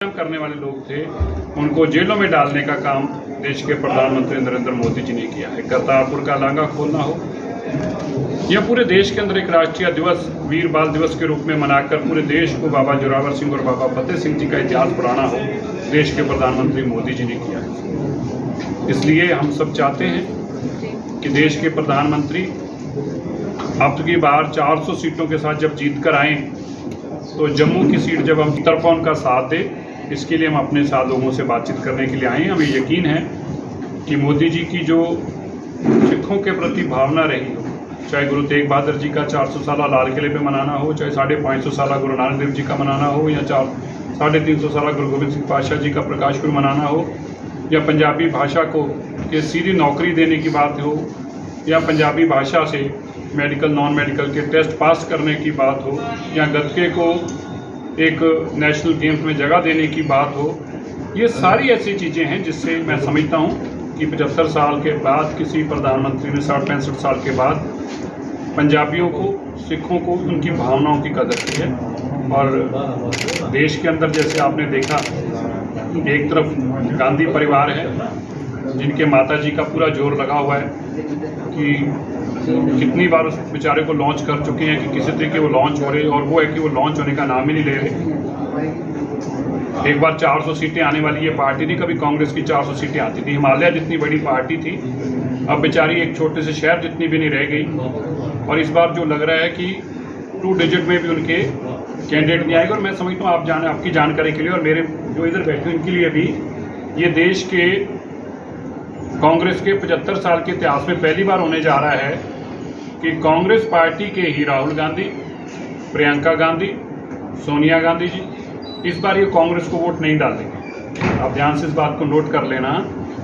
करने वाले लोग थे उनको जेलों में डालने का काम देश के प्रधानमंत्री नरेंद्र मोदी जी ने किया है। करतारपुर का लांघा खोलना हो या पूरे देश के अंदर एक राष्ट्रीय दिवस वीर बाल दिवस के रूप में मनाकर पूरे देश को बाबा जोरावर सिंह और बाबा फतेह सिंह जी का इतिहास पढ़ाना हो, देश के प्रधानमंत्री मोदी जी ने किया है। इसलिए हम सब चाहते हैं कि देश के प्रधानमंत्री अब की बार 400 सीटों के साथ जब जीत कर आएँ तो जम्मू की सीट जब हम तरफा उनका साथ दे, इसके लिए हम अपने साथ लोगों से बातचीत करने के लिए आए हैं। हमें यकीन है कि मोदी जी की जो सिखों के प्रति भावना रही हो, चाहे गुरु तेग बहादुर जी का 400 साला लाल किले पे मनाना हो, चाहे 550 साला गुरु नानक देव जी का मनाना हो, या 350 साला गुरु गोबिंद सिंह पातशाह जी का प्रकाश पर्व मनाना हो, या पंजाबी भाषा को के सीधी नौकरी देने की बात हो, या पंजाबी भाषा से मेडिकल नॉन मेडिकल के टेस्ट पास करने की बात हो, या गतके को एक नेशनल गेम्स में जगह देने की बात हो, ये सारी ऐसी चीज़ें हैं जिससे मैं समझता हूँ कि 75 साल के बाद किसी प्रधानमंत्री ने 65 साल के बाद पंजाबियों को, सिखों को, उनकी भावनाओं की कदर की है। और देश के अंदर जैसे आपने देखा, एक तरफ गांधी परिवार है जिनके माता जी का पूरा जोर लगा हुआ है कि कितनी बार उस बेचारे को लॉन्च कर चुके हैं कि किसी तरीके वो लॉन्च हो रहे, और वो है कि वो लॉन्च होने का नाम ही नहीं ले रहे। एक बार 400 सीटें आने वाली ये पार्टी थी, कभी कांग्रेस की 400 सीटें आती थी, हिमालय जितनी बड़ी पार्टी थी, अब बेचारी एक छोटे से शहर जितनी भी नहीं रह गई। और इस बार जो लग रहा है कि 2 डिजिट में भी उनके कैंडिडेट नहीं आएगा। और मैं समझता हूँ आपकी जानकारी के लिए और मेरे जो इधर बैठे उनके लिए भी, ये देश के कांग्रेस के 75 साल के इतिहास में पहली बार होने जा रहा है कि कांग्रेस पार्टी के ही राहुल गांधी, प्रियंका गांधी, सोनिया गांधी जी इस बार ये कांग्रेस को वोट नहीं डालेंगे। आप ध्यान से इस बात को नोट कर लेना।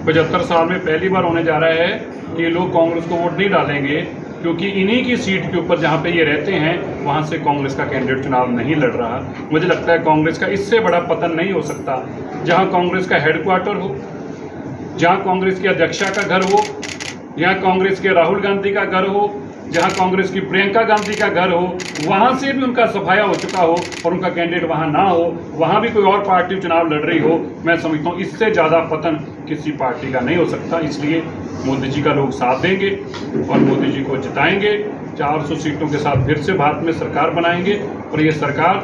75 साल में पहली बार होने जा रहा है कि ये लोग कांग्रेस को वोट नहीं डालेंगे, क्योंकि इन्हीं की सीट के ऊपर जहाँ पे ये रहते हैं वहाँ से कांग्रेस का कैंडिडेट चुनाव नहीं लड़ रहा। मुझे लगता है कांग्रेस का इससे बड़ा पतन नहीं हो सकता। जहाँ कांग्रेस का हेडक्वार्टर हो, जहाँ कांग्रेस की अध्यक्षा का घर हो, जहाँ कांग्रेस के राहुल गांधी का घर हो, जहाँ कांग्रेस की प्रियंका गांधी का घर हो, वहाँ से भी उनका सफाया हो चुका हो और उनका कैंडिडेट वहाँ ना हो, वहाँ भी कोई और पार्टी चुनाव लड़ रही हो, मैं समझता हूँ इससे ज़्यादा पतन किसी पार्टी का नहीं हो सकता। इसलिए मोदी जी का लोग साथ देंगे और मोदी जी को जिताएंगे। 400 सीटों के साथ फिर से भारत में सरकार बनाएंगे और ये सरकार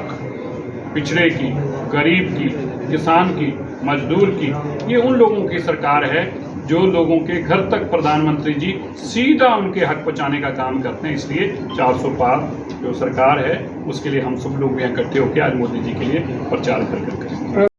पिछड़े की, गरीब की, किसान की, मजदूर की, ये उन लोगों की सरकार है जो लोगों के घर तक प्रधानमंत्री जी सीधा उनके हक पहुंचाने का काम करते हैं। इसलिए 400 पार जो सरकार है उसके लिए हम सब लोग यहाँ इकट्ठे होकर आज मोदी जी के लिए प्रचार कर करेंगे।